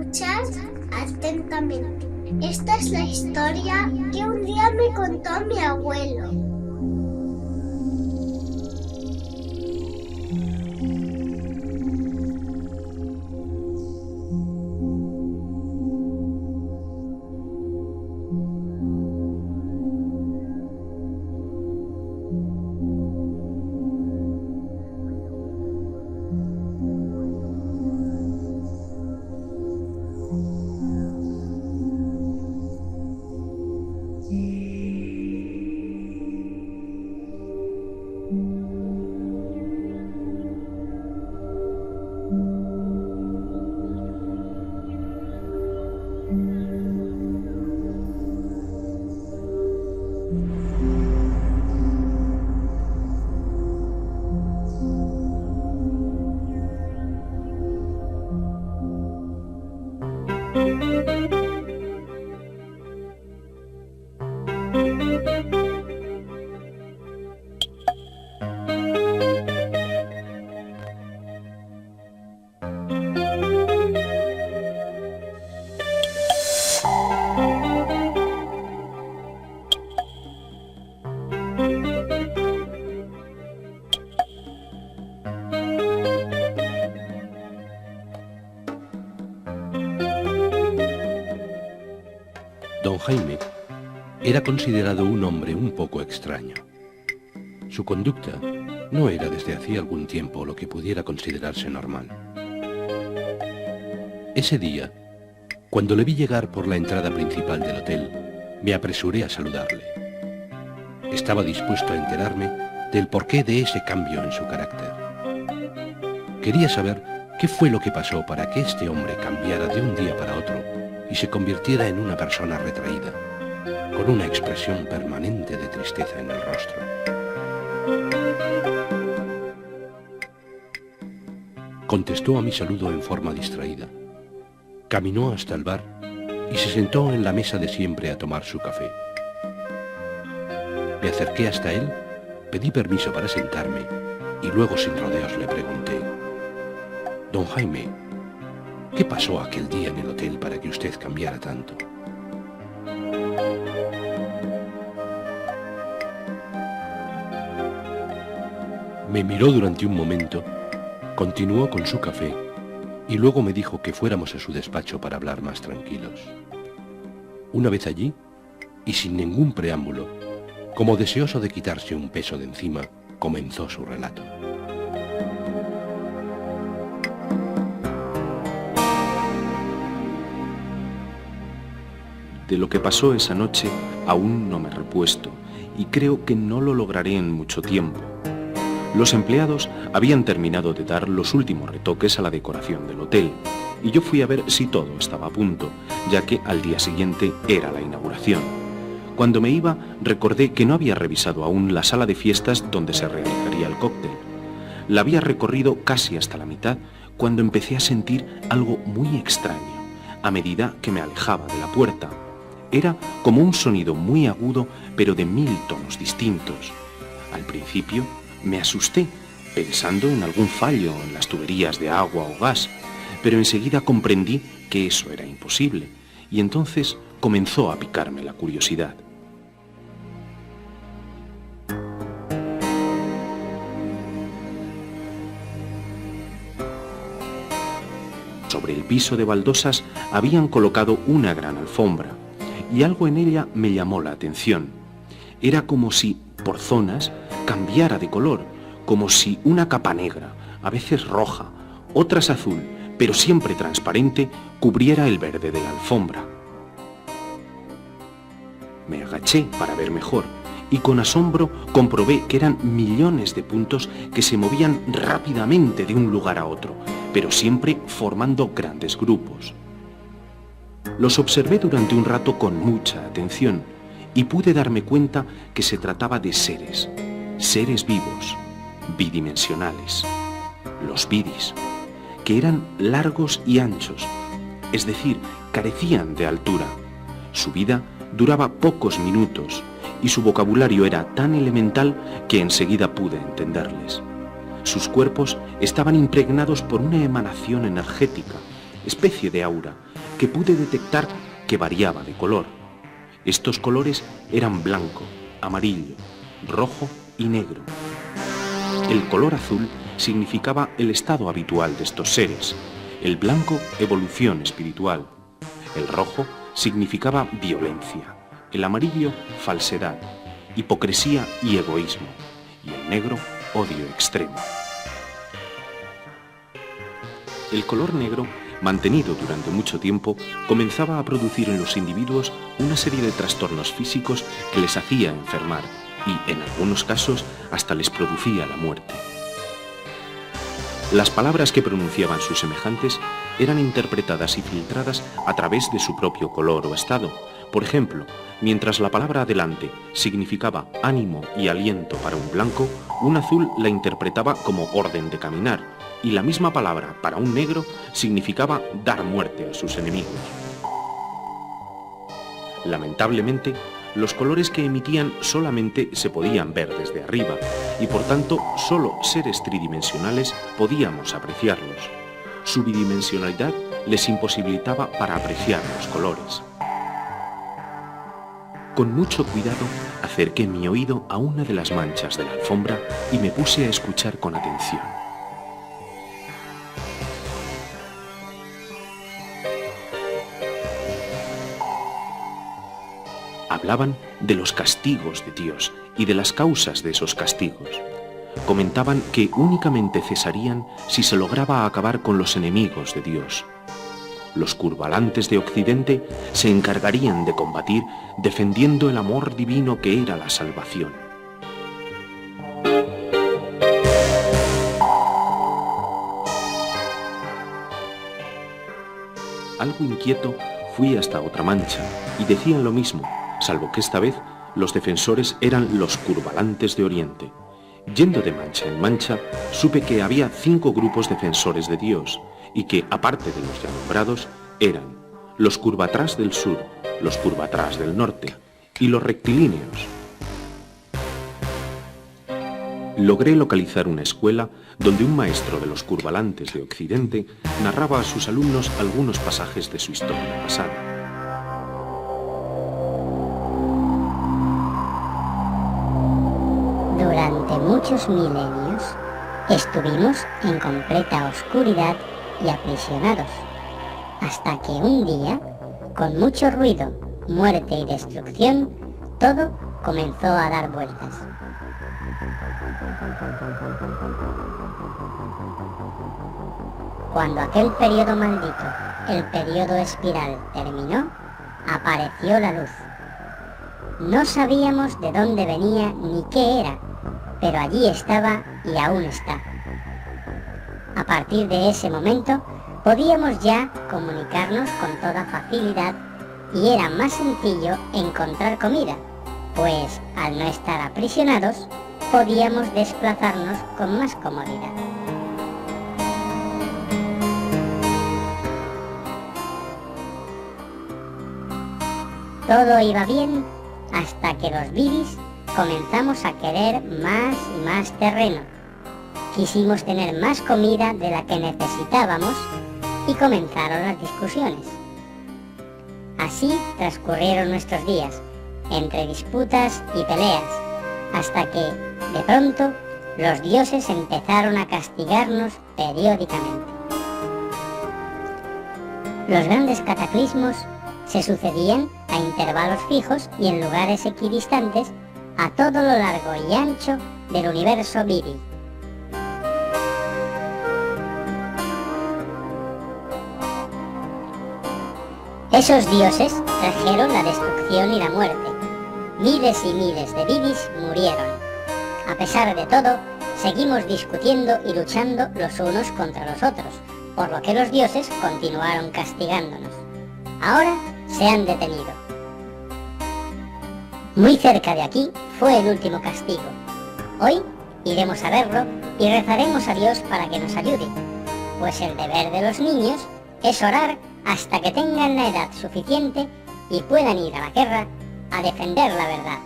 escuchar atentamente. Esta es la historia que un día me contó mi abuelo. Don Jaime era considerado un hombre un poco extraño. Su conducta no era desde hacía algún tiempo lo que pudiera considerarse normal. Ese día, cuando le vi llegar por la entrada principal del hotel, me apresuré a saludarle. Estaba dispuesto a enterarme del porqué de ese cambio en su carácter. Quería saber qué fue lo que pasó para que este hombre cambiara de un día para otro y se convirtiera en una persona retraída, con una expresión permanente de tristeza en el rostro. Contestó a mi saludo en forma distraída. Caminó hasta el bar y se sentó en la mesa de siempre a tomar su café. Me acerqué hasta él, pedí permiso para sentarme y luego sin rodeos le pregunté: «Don Jaime, ¿qué pasó aquel día en el hotel para que usted cambiara tanto?» Me miró durante un momento, continuó con su café y luego me dijo que fuéramos a su despacho para hablar más tranquilos. Una vez allí, y sin ningún preámbulo, como deseoso de quitarse un peso de encima, comenzó su relato. De lo que pasó esa noche aún no me he repuesto y creo que no lo lograré en mucho tiempo. Los empleados habían terminado de dar los últimos retoques a la decoración del hotel y yo fui a ver si todo estaba a punto, ya que al día siguiente era la inauguración. Cuando me iba, recordé que no había revisado aún la sala de fiestas donde se realizaría el cóctel. La había recorrido casi hasta la mitad cuando empecé a sentir algo muy extraño a medida que me alejaba de la puerta. Era como un sonido muy agudo, pero de 1000 tonos distintos. Al principio me asusté, pensando en algún fallo en las tuberías de agua o gas, pero enseguida comprendí que eso era imposible, y entonces comenzó a picarme la curiosidad. Sobre el piso de baldosas habían colocado una gran alfombra, y algo en ella me llamó la atención. Era como si, por zonas, cambiara de color, como si una capa negra, a veces roja, otras azul, pero siempre transparente, cubriera el verde de la alfombra. Me agaché para ver mejor, y con asombro comprobé que eran millones de puntos que se movían rápidamente de un lugar a otro, pero siempre formando grandes grupos. Los observé durante un rato con mucha atención y pude darme cuenta que se trataba de seres vivos, bidimensionales, los vidis, que eran largos y anchos, es decir, carecían de altura. Su vida duraba pocos minutos y su vocabulario era tan elemental que enseguida pude entenderles. Sus cuerpos estaban impregnados por una emanación energética, especie de aura, que pude detectar que variaba de color. Estos colores eran blanco, amarillo, rojo y negro. El color azul significaba el estado habitual de estos seres, el blanco evolución espiritual, el rojo significaba violencia, el amarillo falsedad, hipocresía y egoísmo, y el negro odio extremo. El color negro, mantenido durante mucho tiempo, comenzaba a producir en los individuos una serie de trastornos físicos que les hacía enfermar y, en algunos casos, hasta les producía la muerte. Las palabras que pronunciaban sus semejantes eran interpretadas y filtradas a través de su propio color o estado. Por ejemplo, mientras la palabra adelante significaba ánimo y aliento para un blanco, un azul la interpretaba como orden de caminar, y la misma palabra para un negro significaba dar muerte a sus enemigos. Lamentablemente, los colores que emitían solamente se podían ver desde arriba, y por tanto solo seres tridimensionales podíamos apreciarlos. Su bidimensionalidad les imposibilitaba para apreciar los colores. Con mucho cuidado acerqué mi oído a una de las manchas de la alfombra y me puse a escuchar con atención. Hablaban de los castigos de Dios y de las causas de esos castigos. Comentaban que únicamente cesarían si se lograba acabar con los enemigos de Dios. Los curvalantes de Occidente se encargarían de combatir defendiendo el amor divino que era la salvación. Algo inquieto, fui hasta otra mancha y decían lo mismo, salvo que esta vez los defensores eran los curvalantes de Oriente. Yendo de mancha en mancha, supe que había 5 grupos defensores de Dios y que, aparte de los ya nombrados, eran los curvatrás del sur, los curvatrás del norte y los rectilíneos. Logré localizar una escuela donde un maestro de los curvalantes de Occidente narraba a sus alumnos algunos pasajes de su historia pasada. Durante muchos milenios estuvimos en completa oscuridad y aprisionados, hasta que un día, con mucho ruido, muerte y destrucción, todo comenzó a dar vueltas. Cuando aquel periodo maldito, el periodo espiral, terminó, apareció la luz. No sabíamos de dónde venía ni qué era, pero allí estaba y aún está. A partir de ese momento, podíamos ya comunicarnos con toda facilidad y era más sencillo encontrar comida, pues al no estar aprisionados, podíamos desplazarnos con más comodidad. Todo iba bien hasta que los viris comenzamos a querer más y más terreno. Quisimos tener más comida de la que necesitábamos y comenzaron las discusiones. Así transcurrieron nuestros días, entre disputas y peleas, hasta que, de pronto, los dioses empezaron a castigarnos periódicamente. Los grandes cataclismos se sucedían a intervalos fijos y en lugares equidistantes a todo lo largo y ancho del universo viri. Esos dioses trajeron la destrucción y la muerte. Miles y miles de viris murieron. A pesar de todo, seguimos discutiendo y luchando los unos contra los otros, por lo que los dioses continuaron castigándonos. Ahora se han detenido. Muy cerca de aquí fue el último castigo. Hoy iremos a verlo y rezaremos a Dios para que nos ayude, pues el deber de los niños es orar hasta que tengan la edad suficiente y puedan ir a la guerra a defender la verdad.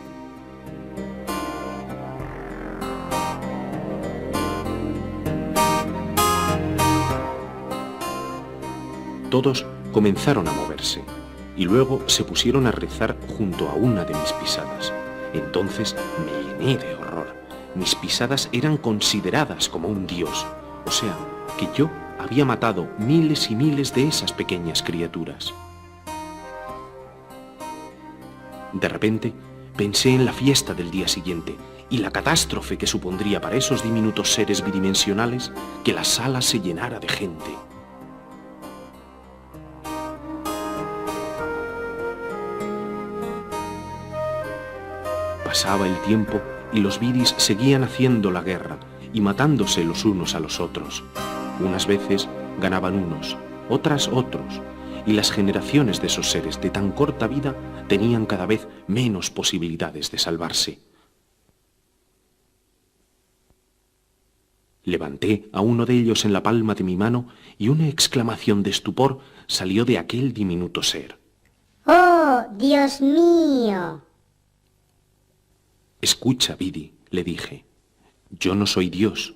Todos comenzaron a moverse y luego se pusieron a rezar junto a una de mis pisadas. Entonces me llené de horror. Mis pisadas eran consideradas como un dios, o sea, que yo había matado miles y miles de esas pequeñas criaturas. De repente, pensé en la fiesta del día siguiente y la catástrofe que supondría para esos diminutos seres bidimensionales que la sala se llenara de gente. Pasaba el tiempo y los vidis seguían haciendo la guerra y matándose los unos a los otros. Unas veces ganaban unos, otras otros, y las generaciones de esos seres de tan corta vida tenían cada vez menos posibilidades de salvarse. Levanté a uno de ellos en la palma de mi mano y una exclamación de estupor salió de aquel diminuto ser. ¡Oh, Dios mío! Escucha, Vidi, le dije. Yo no soy Dios,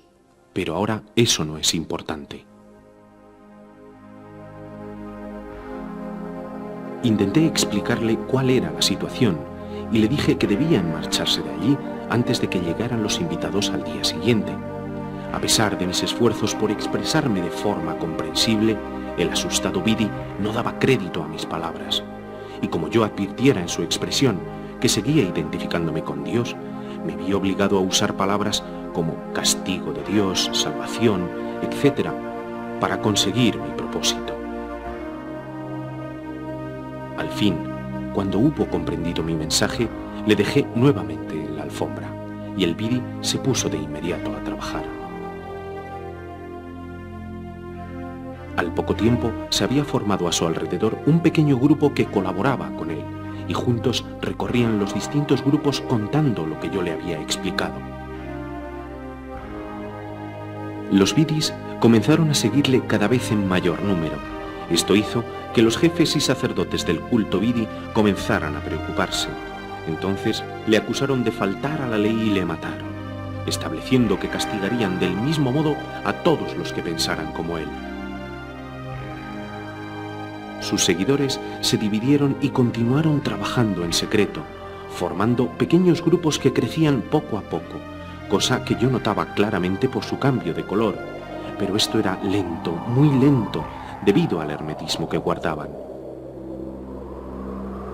pero ahora eso no es importante. Intenté explicarle cuál era la situación y le dije que debían marcharse de allí antes de que llegaran los invitados al día siguiente. A pesar de mis esfuerzos por expresarme de forma comprensible, el asustado Vidi no daba crédito a mis palabras. Y como yo advirtiera en su expresión que seguía identificándome con Dios, me vi obligado a usar palabras como castigo de Dios, salvación, etc., para conseguir mi propósito. Al fin, cuando hubo comprendido mi mensaje, le dejé nuevamente en la alfombra y el Vidi se puso de inmediato a trabajar. Al poco tiempo se había formado a su alrededor un pequeño grupo que colaboraba con él y juntos recorrían los distintos grupos contando lo que yo le había explicado. Los vidis comenzaron a seguirle cada vez en mayor número. Esto hizo que los jefes y sacerdotes del culto vidi comenzaran a preocuparse. Entonces le acusaron de faltar a la ley y le mataron, estableciendo que castigarían del mismo modo a todos los que pensaran como él. Sus seguidores se dividieron y continuaron trabajando en secreto, formando pequeños grupos que crecían poco a poco, cosa que yo notaba claramente por su cambio de color, pero esto era lento, muy lento, debido al hermetismo que guardaban.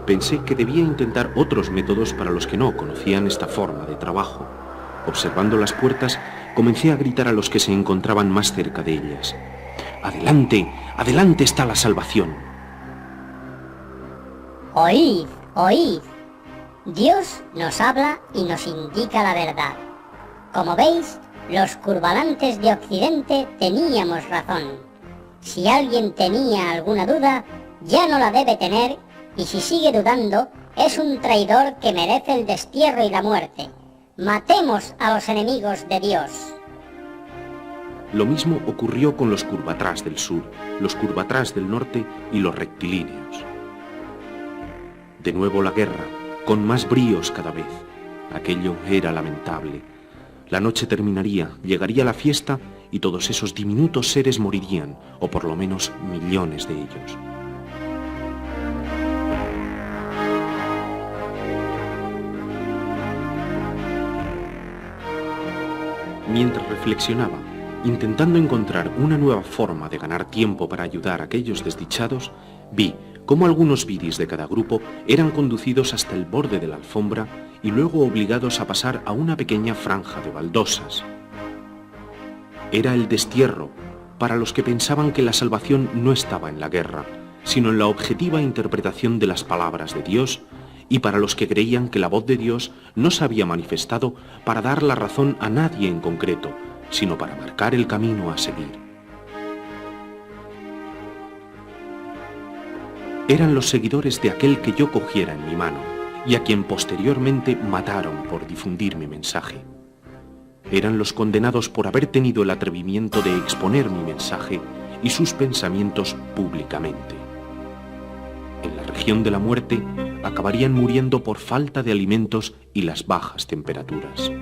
Pensé que debía intentar otros métodos para los que no conocían esta forma de trabajo. Observando las puertas, comencé a gritar a los que se encontraban más cerca de ellas. ¡Adelante! ¡Adelante está la salvación! Oíd, oíd. Dios nos habla y nos indica la verdad. Como veis, los curvalantes de Occidente teníamos razón. Si alguien tenía alguna duda, ya no la debe tener, y si sigue dudando, es un traidor que merece el destierro y la muerte. Matemos a los enemigos de Dios. Lo mismo ocurrió con los curvatrás del sur, los curvatrás del norte y los rectilíneos. De nuevo la guerra, con más bríos cada vez. Aquello era lamentable. La noche terminaría, llegaría la fiesta y todos esos diminutos seres morirían, o por lo menos millones de ellos. Mientras reflexionaba, intentando encontrar una nueva forma de ganar tiempo para ayudar a aquellos desdichados, vi cómo algunos vidis de cada grupo eran conducidos hasta el borde de la alfombra y luego obligados a pasar a una pequeña franja de baldosas. Era el destierro para los que pensaban que la salvación no estaba en la guerra, sino en la objetiva interpretación de las palabras de Dios, y para los que creían que la voz de Dios no se había manifestado para dar la razón a nadie en concreto, sino para marcar el camino a seguir. Eran los seguidores de aquel que yo cogiera en mi mano y a quien posteriormente mataron por difundir mi mensaje. Eran los condenados por haber tenido el atrevimiento de exponer mi mensaje y sus pensamientos públicamente. En la región de la muerte acabarían muriendo por falta de alimentos y las bajas temperaturas.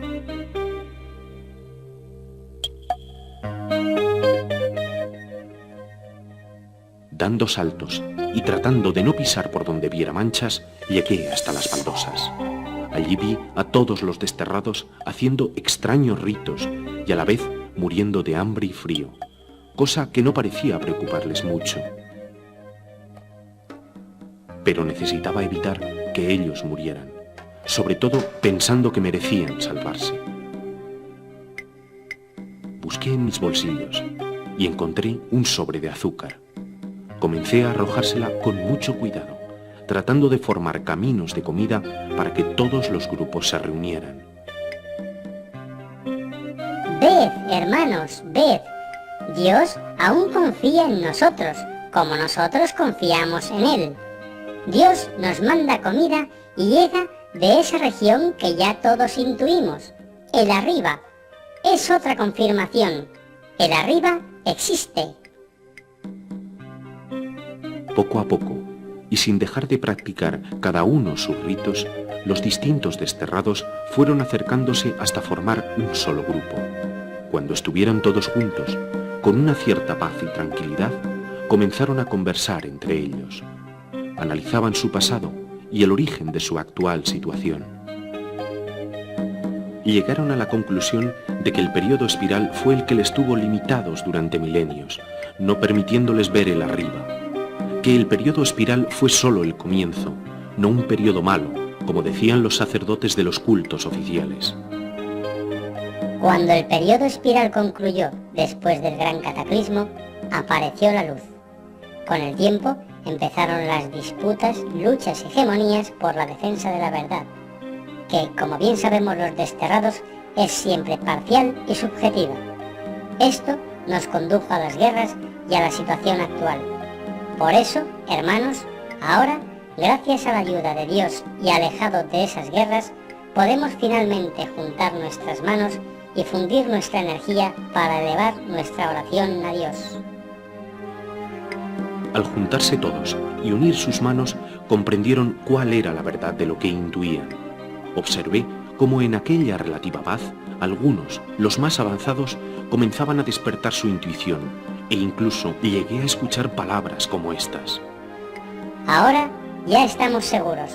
Dando saltos y tratando de no pisar por donde viera manchas, llegué hasta las baldosas. Allí vi a todos los desterrados haciendo extraños ritos y a la vez muriendo de hambre y frío, cosa que no parecía preocuparles mucho. Pero necesitaba evitar que ellos murieran, sobre todo pensando que merecían salvarse. Busqué en mis bolsillos y encontré un sobre de azúcar. Comencé a arrojársela con mucho cuidado, tratando de formar caminos de comida para que todos los grupos se reunieran. Ved, hermanos, ved. Dios aún confía en nosotros, como nosotros confiamos en Él. Dios nos manda comida y llega de esa región que ya todos intuimos, el arriba. Es otra confirmación. El arriba existe. Poco a poco, y sin dejar de practicar cada uno sus ritos, los distintos desterrados fueron acercándose hasta formar un solo grupo. Cuando estuvieran todos juntos, con una cierta paz y tranquilidad, comenzaron a conversar entre ellos. Analizaban su pasado y el origen de su actual situación. Y llegaron a la conclusión de que el periodo espiral fue el que les tuvo limitados durante milenios, no permitiéndoles ver el arriba. Que el periodo espiral fue solo el comienzo, no un periodo malo, como decían los sacerdotes de los cultos oficiales. Cuando el periodo espiral concluyó, después del gran cataclismo, apareció la luz. Con el tiempo empezaron las disputas, luchas y hegemonías por la defensa de la verdad, que, como bien sabemos los desterrados, es siempre parcial y subjetiva. Esto nos condujo a las guerras y a la situación actual. Por eso, hermanos, ahora, gracias a la ayuda de Dios y alejados de esas guerras, podemos finalmente juntar nuestras manos y fundir nuestra energía para elevar nuestra oración a Dios. Al juntarse todos y unir sus manos, comprendieron cuál era la verdad de lo que intuían. Observé cómo en aquella relativa paz, algunos, los más avanzados, comenzaban a despertar su intuición, e incluso llegué a escuchar palabras como estas. Ahora ya estamos seguros.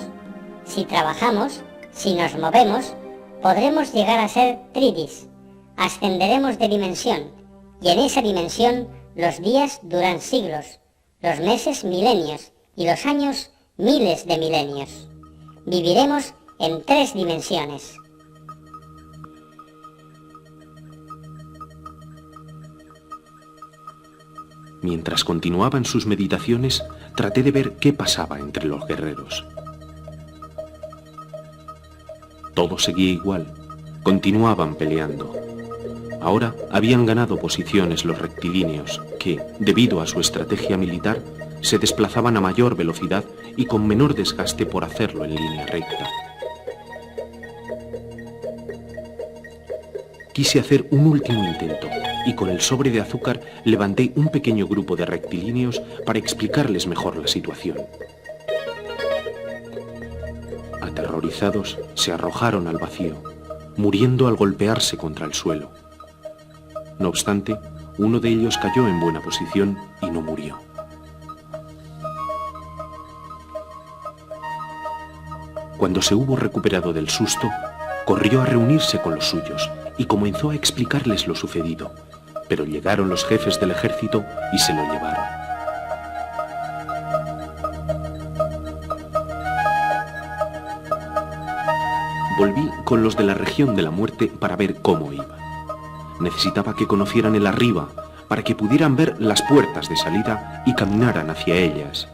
Si trabajamos, si nos movemos, podremos llegar a ser tridis. Ascenderemos de dimensión, y en esa dimensión los días duran siglos, los meses milenios y los años miles de milenios. Viviremos en 3 dimensiones. Mientras continuaban sus meditaciones, traté de ver qué pasaba entre los guerreros. Todo seguía igual, continuaban peleando. Ahora habían ganado posiciones los rectilíneos, que, debido a su estrategia militar, se desplazaban a mayor velocidad y con menor desgaste por hacerlo en línea recta. Quise hacer un último intento y con el sobre de azúcar levanté un pequeño grupo de rectilíneos para explicarles mejor la situación. Aterrorizados, se arrojaron al vacío, muriendo al golpearse contra el suelo. No obstante, uno de ellos cayó en buena posición y no murió. Cuando se hubo recuperado del susto, corrió a reunirse con los suyos y comenzó a explicarles lo sucedido, pero llegaron los jefes del ejército y se lo llevaron. Volví con los de la región de la muerte para ver cómo iba. Necesitaba que conocieran el arriba, para que pudieran ver las puertas de salida y caminaran hacia ellas.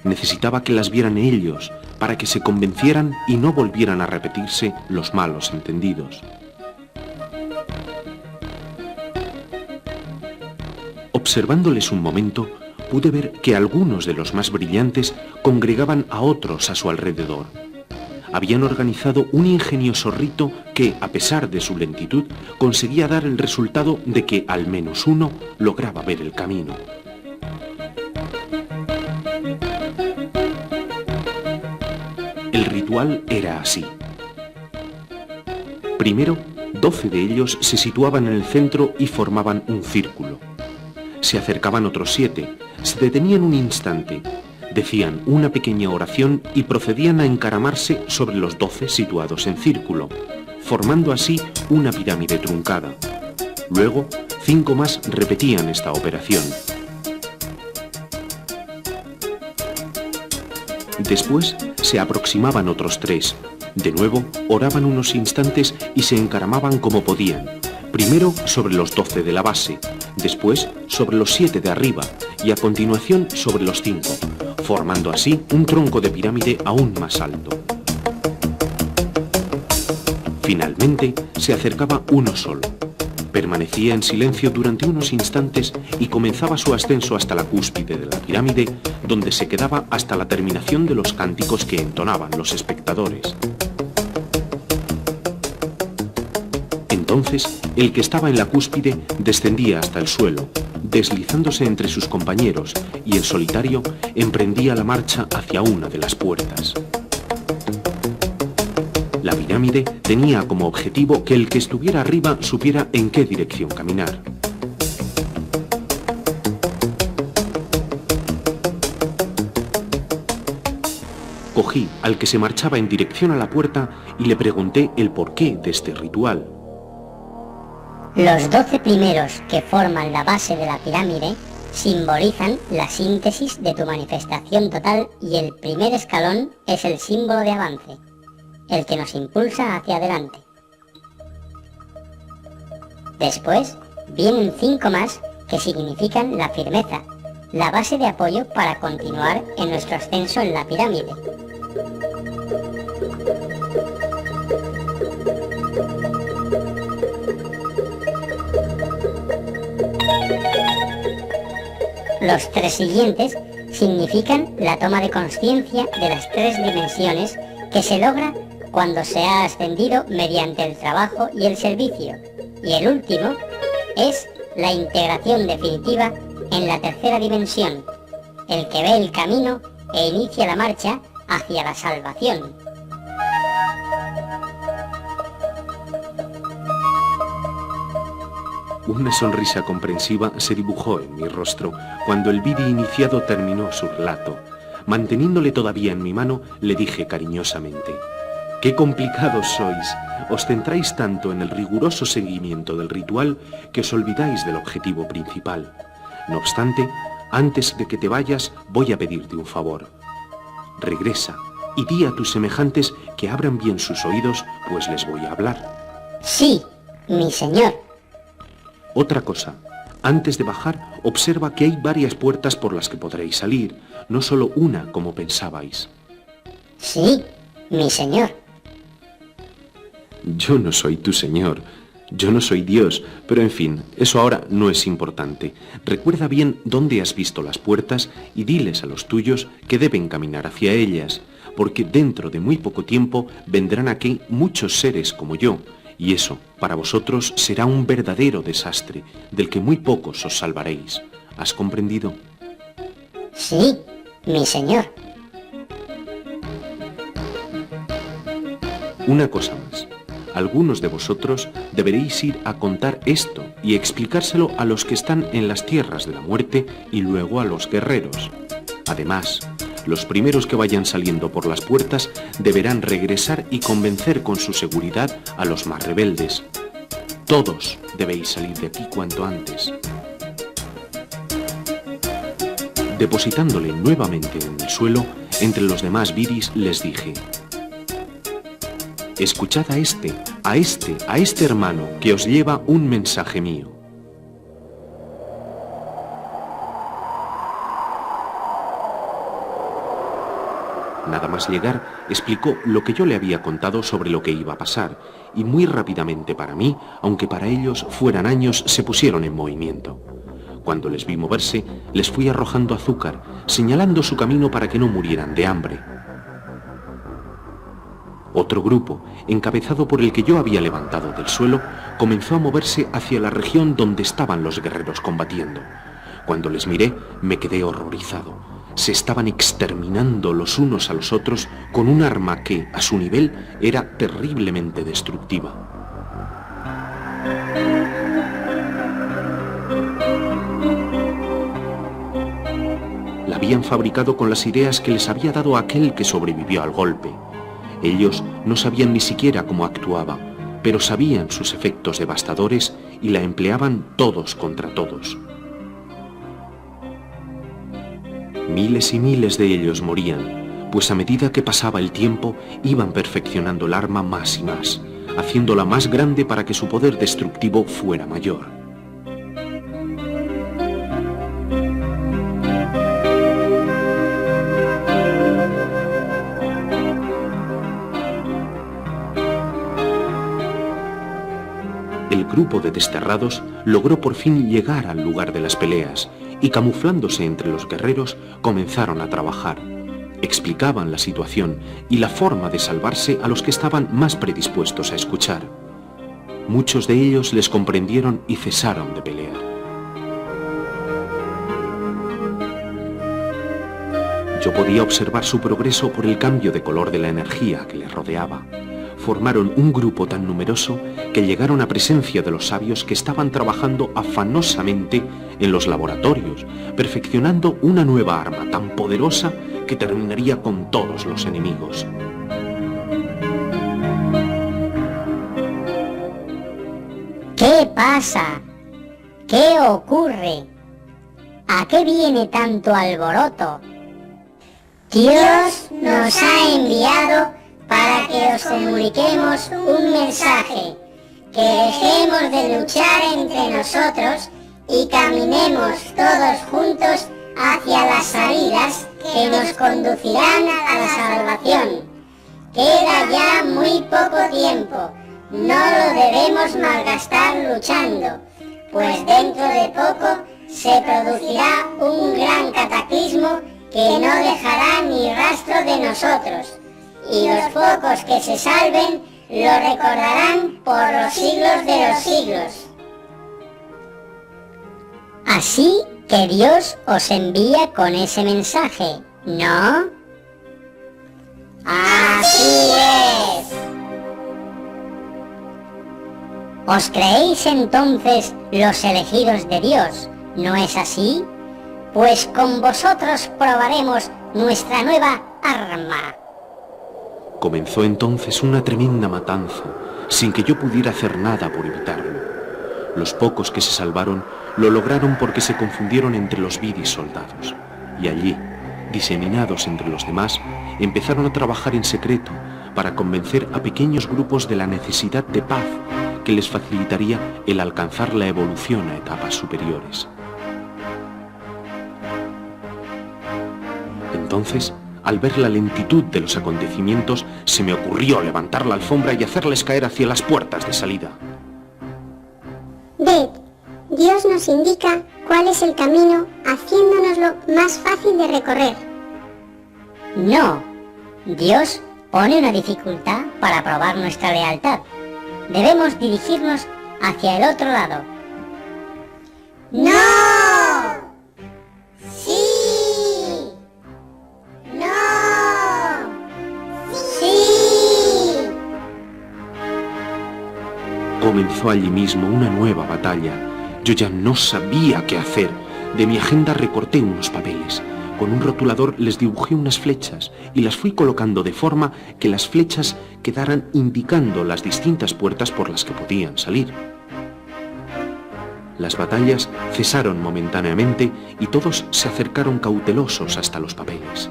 Necesitaba que las vieran ellos, para que se convencieran y no volvieran a repetirse los malos entendidos. Observándoles un momento, pude ver que algunos de los más brillantes congregaban a otros a su alrededor. Habían organizado un ingenioso rito que, a pesar de su lentitud, conseguía dar el resultado de que al menos uno lograba ver el camino. El ritual era así. Primero, 12 de ellos se situaban en el centro y formaban un círculo. Se acercaban otros 7, se detenían un instante, decían una pequeña oración y procedían a encaramarse sobre los 12 situados en círculo, formando así una pirámide truncada. Luego, 5 más repetían esta operación. Después se aproximaban otros 3. De nuevo, oraban unos instantes y se encaramaban como podían. Primero sobre los 12 de la base, después sobre los 7 de arriba y a continuación sobre los 5, formando así un tronco de pirámide aún más alto. Finalmente se acercaba uno solo. Permanecía en silencio durante unos instantes y comenzaba su ascenso hasta la cúspide de la pirámide, donde se quedaba hasta la terminación de los cánticos que entonaban los espectadores. Entonces, el que estaba en la cúspide descendía hasta el suelo, deslizándose entre sus compañeros, y el solitario emprendía la marcha hacia una de las puertas. La pirámide tenía como objetivo que el que estuviera arriba supiera en qué dirección caminar. Cogí al que se marchaba en dirección a la puerta y le pregunté el porqué de este ritual. Los 12 primeros que forman la base de la pirámide simbolizan la síntesis de tu manifestación total y el primer escalón es el símbolo de avance, el que nos impulsa hacia adelante. Después vienen 5 más que significan la firmeza, la base de apoyo para continuar en nuestro ascenso en la pirámide. Los 3 siguientes significan la toma de conciencia de las 3 dimensiones que se logra cuando se ha ascendido mediante el trabajo y el servicio. Y el último es la integración definitiva en la 3ª dimensión, el que ve el camino e inicia la marcha hacia la salvación. Una sonrisa comprensiva se dibujó en mi rostro cuando el Vidi iniciado terminó su relato. Manteniéndole todavía en mi mano, le dije cariñosamente: «¡Qué complicados sois! Os centráis tanto en el riguroso seguimiento del ritual que os olvidáis del objetivo principal. No obstante, antes de que te vayas, voy a pedirte un favor. Regresa y di a tus semejantes que abran bien sus oídos, pues les voy a hablar». Sí, mi señor. Otra cosa, antes de bajar, observa que hay varias puertas por las que podréis salir, no solo una como pensabais. Sí, mi señor. Yo no soy tu señor, yo no soy Dios, pero en fin, eso ahora no es importante. Recuerda bien dónde has visto las puertas y diles a los tuyos que deben caminar hacia ellas, porque dentro de muy poco tiempo vendrán aquí muchos seres como yo, y eso, para vosotros, será un verdadero desastre, del que muy pocos os salvaréis. ¿Has comprendido? Sí, mi señor. Una cosa más. Algunos de vosotros deberéis ir a contar esto y explicárselo a los que están en las tierras de la muerte y luego a los guerreros. Además, los primeros que vayan saliendo por las puertas deberán regresar y convencer con su seguridad a los más rebeldes. Todos debéis salir de aquí cuanto antes. Depositándole nuevamente en el suelo, entre los demás Vidis les dije: escuchad a este hermano que os lleva un mensaje mío. Nada más llegar, explicó lo que yo le había contado sobre lo que iba a pasar, y muy rápidamente para mí, aunque para ellos fueran años, se pusieron en movimiento. Cuando les vi moverse, les fui arrojando azúcar, señalando su camino para que no murieran de hambre. Otro grupo, encabezado por el que yo había levantado del suelo, comenzó a moverse hacia la región donde estaban los guerreros combatiendo. Cuando les miré, me quedé horrorizado. Se estaban exterminando los unos a los otros con un arma que, a su nivel, era terriblemente destructiva. habían fabricado con las ideas que les había dado aquel que sobrevivió al golpe. Ellos no sabían ni siquiera cómo actuaba, pero sabían sus efectos devastadores y la empleaban todos contra todos. Miles y miles de ellos morían, pues a medida que pasaba el tiempo iban perfeccionando el arma más y más, haciéndola más grande para que su poder destructivo fuera mayor. El grupo de desterrados logró por fin llegar al lugar de las peleas y, camuflándose entre los guerreros, comenzaron a trabajar. Explicaban la situación y la forma de salvarse a los que estaban más predispuestos a escuchar. Muchos de ellos les comprendieron y cesaron de pelear. Yo podía observar su progreso por el cambio de color de la energía que les rodeaba. Formaron un grupo tan numeroso que llegaron a presencia de los sabios que estaban trabajando afanosamente en los laboratorios, perfeccionando una nueva arma tan poderosa que terminaría con todos los enemigos. ¿Qué pasa? ¿Qué ocurre? ¿A qué viene tanto alboroto? Dios nos ha enviado para que os comuniquemos un mensaje, que dejemos de luchar entre nosotros y caminemos todos juntos hacia las salidas que nos conducirán a la salvación. Queda ya muy poco tiempo, no lo debemos malgastar luchando, pues dentro de poco se producirá un gran cataclismo que no dejará ni rastro de nosotros, y los pocos que se salven lo recordarán por los siglos de los siglos. Así que Dios os envía con ese mensaje, ¿no? ¡Así es! ¿Os creéis entonces los elegidos de Dios? ¿No es así? Pues con vosotros probaremos nuestra nueva arma. Comenzó entonces una tremenda matanza, sin que yo pudiera hacer nada por evitarlo. Los pocos que se salvaron lo lograron porque se confundieron entre los vidis soldados, y allí, diseminados entre los demás, empezaron a trabajar en secreto para convencer a pequeños grupos de la necesidad de paz que les facilitaría el alcanzar la evolución a etapas superiores. Entonces, al ver la lentitud de los acontecimientos, se me ocurrió levantar la alfombra y hacerles caer hacia las puertas de salida. Ved, Dios nos indica cuál es el camino, haciéndonoslo más fácil de recorrer. No, Dios pone una dificultad para probar nuestra lealtad. Debemos dirigirnos hacia el otro lado. ¡No! ¡Sí! ¡No! ¡Sí! Comenzó allí mismo una nueva batalla. Yo ya no sabía qué hacer. De mi agenda recorté unos papeles. Con un rotulador les dibujé unas flechas y las fui colocando de forma que las flechas quedaran indicando las distintas puertas por las que podían salir. Las batallas cesaron momentáneamente y todos se acercaron cautelosos hasta los papeles.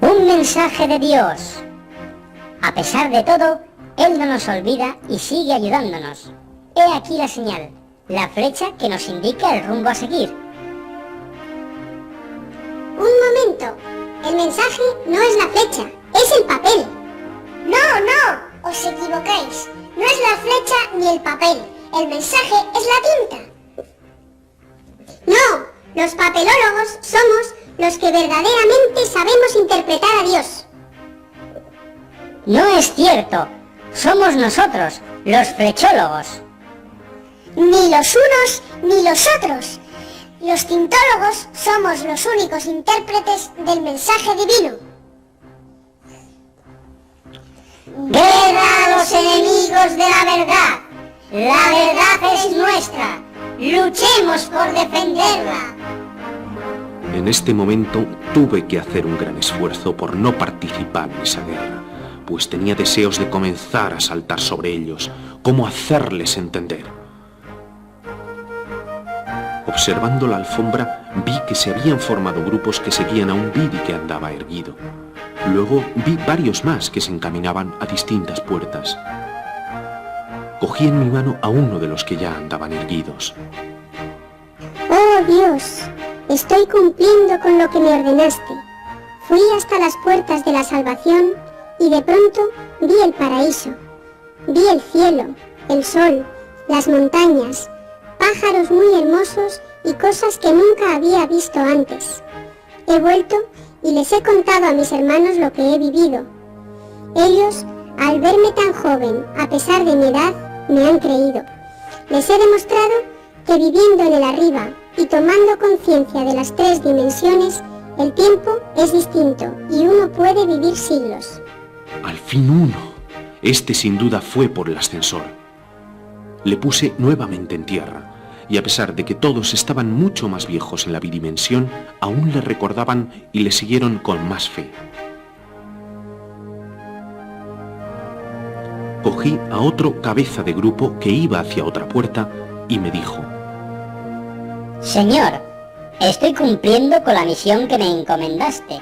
Un mensaje de Dios. A pesar de todo, Él no nos olvida y sigue ayudándonos. He aquí la señal, la flecha que nos indica el rumbo a seguir. Un momento, el mensaje no es la flecha, es el papel. No, os equivocáis. No es la flecha ni el papel, el mensaje es la tinta. No, los papelólogos somos los que verdaderamente sabemos interpretar a Dios. No es cierto, somos nosotros, los flechólogos. Ni los unos ni los otros. Los tintólogos somos los únicos intérpretes del mensaje divino. ¡Guerra a los enemigos de la verdad! ¡La verdad es nuestra! ¡Luchemos por defenderla! En este momento tuve que hacer un gran esfuerzo por no participar en esa guerra, pues tenía deseos de comenzar a saltar sobre ellos, cómo hacerles entender. Observando la alfombra, vi que se habían formado grupos que seguían a un Bidi que andaba erguido. Luego vi varios más que se encaminaban a distintas puertas. Cogí en mi mano a uno de los que ya andaban erguidos. ¡Oh, Dios! Estoy cumpliendo con lo que me ordenaste. Fui hasta las puertas de la salvación y de pronto vi el paraíso. Vi el cielo, el sol, las montañas, pájaros muy hermosos y cosas que nunca había visto antes. He vuelto y les he contado a mis hermanos lo que he vivido. Ellos, al verme tan joven, a pesar de mi edad, me han creído. Les he demostrado que viviendo en el arriba y tomando conciencia de las 3 dimensiones, el tiempo es distinto y uno puede vivir siglos. Al fin uno. Este sin duda fue por el ascensor. Le puse nuevamente en tierra, y a pesar de que todos estaban mucho más viejos en la bidimensión, aún le recordaban y le siguieron con más fe. Cogí a otro cabeza de grupo que iba hacia otra puerta y me dijo: Señor, estoy cumpliendo con la misión que me encomendaste.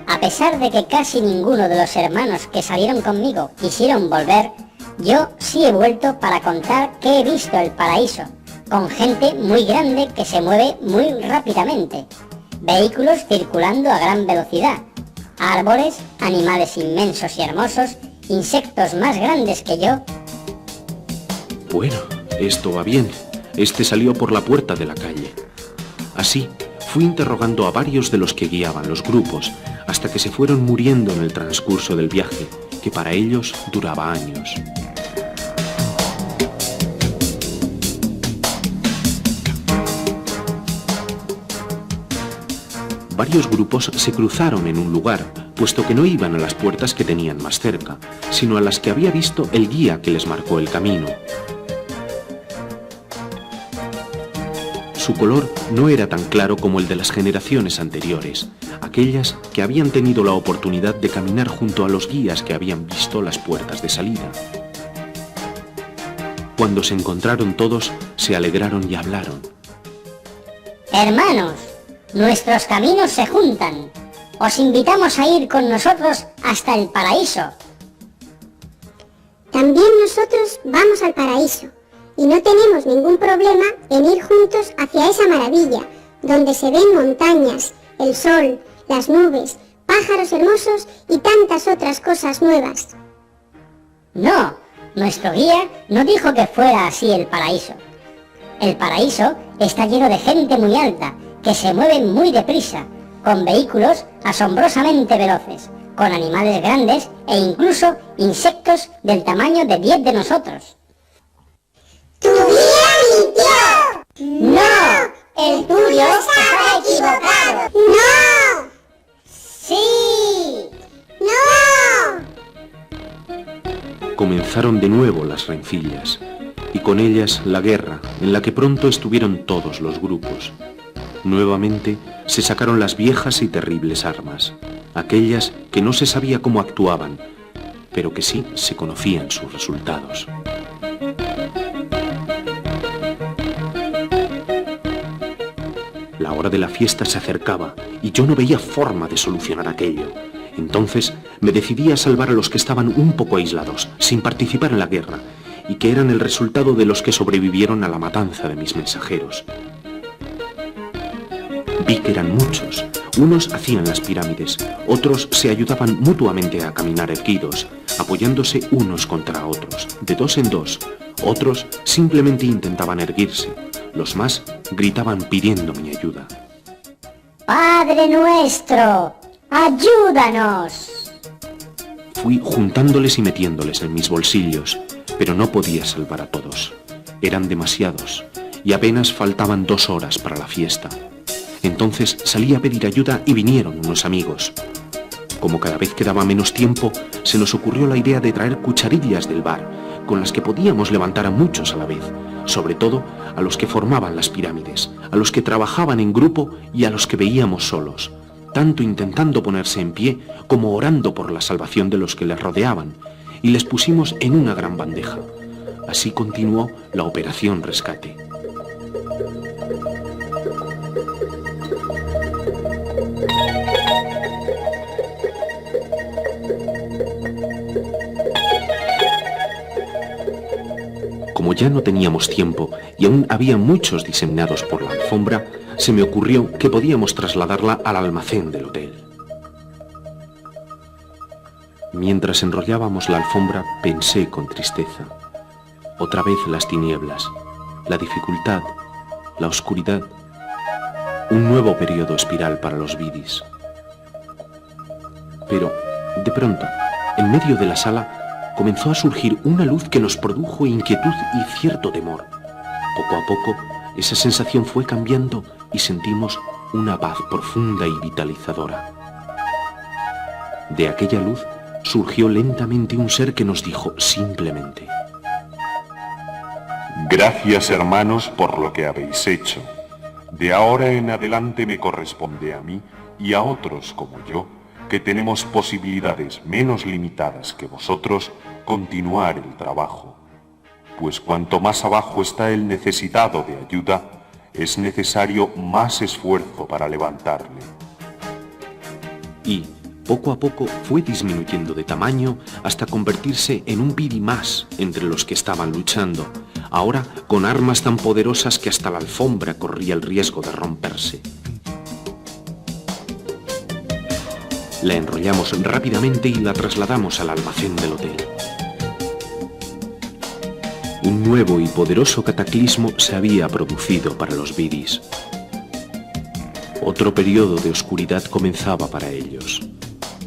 A pesar de que casi ninguno de los hermanos que salieron conmigo quisieron volver, yo sí he vuelto para contar que he visto el paraíso, con gente muy grande que se mueve muy rápidamente, vehículos circulando a gran velocidad, árboles, animales inmensos y hermosos, insectos más grandes que yo. Bueno, esto va bien. Este salió por la puerta de la calle. Así, fui interrogando a varios de los que guiaban los grupos, hasta que se fueron muriendo en el transcurso del viaje, que para ellos duraba años. Varios grupos se cruzaron en un lugar, puesto que no iban a las puertas que tenían más cerca, sino a las que había visto el guía que les marcó el camino. Su color no era tan claro como el de las generaciones anteriores, aquellas que habían tenido la oportunidad de caminar junto a los guías que habían visto las puertas de salida. Cuando se encontraron todos, se alegraron y hablaron. Hermanos, nuestros caminos se juntan. Os invitamos a ir con nosotros hasta el paraíso. También nosotros vamos al paraíso. Y no tenemos ningún problema en ir juntos hacia esa maravilla, donde se ven montañas, el sol, las nubes, pájaros hermosos y tantas otras cosas nuevas. No, nuestro guía no dijo que fuera así el paraíso. El paraíso está lleno de gente muy alta, que se mueven muy deprisa, con vehículos asombrosamente veloces, con animales grandes e incluso insectos del tamaño de 10 de nosotros. ¡Tu guía mintió! ¡No! ¡El tuyo está equivocado! ¡No! ¡Sí! ¡No! Comenzaron de nuevo las rencillas, y con ellas la guerra, en la que pronto estuvieron todos los grupos. Nuevamente se sacaron las viejas y terribles armas, aquellas que no se sabía cómo actuaban, pero que sí se conocían sus resultados. La hora de la fiesta se acercaba y yo no veía forma de solucionar aquello. Entonces me decidí a salvar a los que estaban un poco aislados, sin participar en la guerra, y que eran el resultado de los que sobrevivieron a la matanza de mis mensajeros. Vi que eran muchos. Unos hacían las pirámides, otros se ayudaban mutuamente a caminar erguidos, apoyándose unos contra otros, de dos en dos. Otros simplemente intentaban erguirse. Los más gritaban pidiendo mi ayuda. ¡Padre nuestro! ¡Ayúdanos! Fui juntándoles y metiéndoles en mis bolsillos, pero no podía salvar a todos. Eran demasiados, y apenas faltaban 2 horas para la fiesta. Entonces salí a pedir ayuda y vinieron unos amigos. Como cada vez quedaba menos tiempo, se nos ocurrió la idea de traer cucharillas del bar, con las que podíamos levantar a muchos a la vez, sobre todo a los que formaban las pirámides, a los que trabajaban en grupo y a los que veíamos solos, tanto intentando ponerse en pie como orando por la salvación de los que les rodeaban, y les pusimos en una gran bandeja. Así continuó la operación rescate. Como ya no teníamos tiempo y aún había muchos diseminados por la alfombra, se me ocurrió que podíamos trasladarla al almacén del hotel. Mientras enrollábamos la alfombra, pensé con tristeza. Otra vez las tinieblas, la dificultad, la oscuridad. Un nuevo periodo espiral para los vidis. Pero, de pronto, en medio de la sala, comenzó a surgir una luz que nos produjo inquietud y cierto temor. Poco a poco, esa sensación fue cambiando y sentimos una paz profunda y vitalizadora. De aquella luz surgió lentamente un ser que nos dijo simplemente: Gracias, hermanos, por lo que habéis hecho. De ahora en adelante me corresponde a mí y a otros como yo, que tenemos posibilidades menos limitadas que vosotros, continuar el trabajo. Pues cuanto más abajo está el necesitado de ayuda, es necesario más esfuerzo para levantarle. Y, poco a poco, fue disminuyendo de tamaño hasta convertirse en un vidi más entre los que estaban luchando, ahora con armas tan poderosas que hasta la alfombra corría el riesgo de romperse. La enrollamos rápidamente y la trasladamos al almacén del hotel. Un nuevo y poderoso cataclismo se había producido para los vidis. Otro periodo de oscuridad comenzaba para ellos.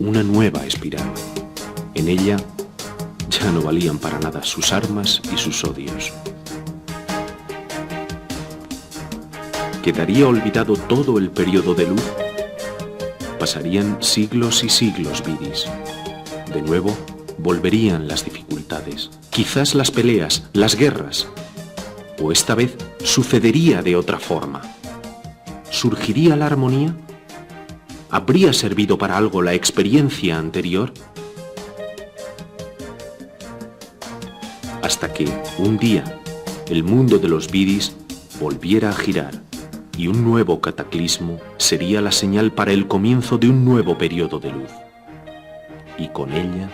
Una nueva espiral. En ella ya no valían para nada sus armas y sus odios. ¿Quedaría olvidado todo el periodo de luz? Pasarían siglos y siglos vidis. De nuevo, volverían las dificultades, quizás las peleas, las guerras. O esta vez sucedería de otra forma. ¿Surgiría la armonía? ¿Habría servido para algo la experiencia anterior? Hasta que, un día, el mundo de los vidis volviera a girar y un nuevo cataclismo sería la señal para el comienzo de un nuevo periodo de luz. Y con ella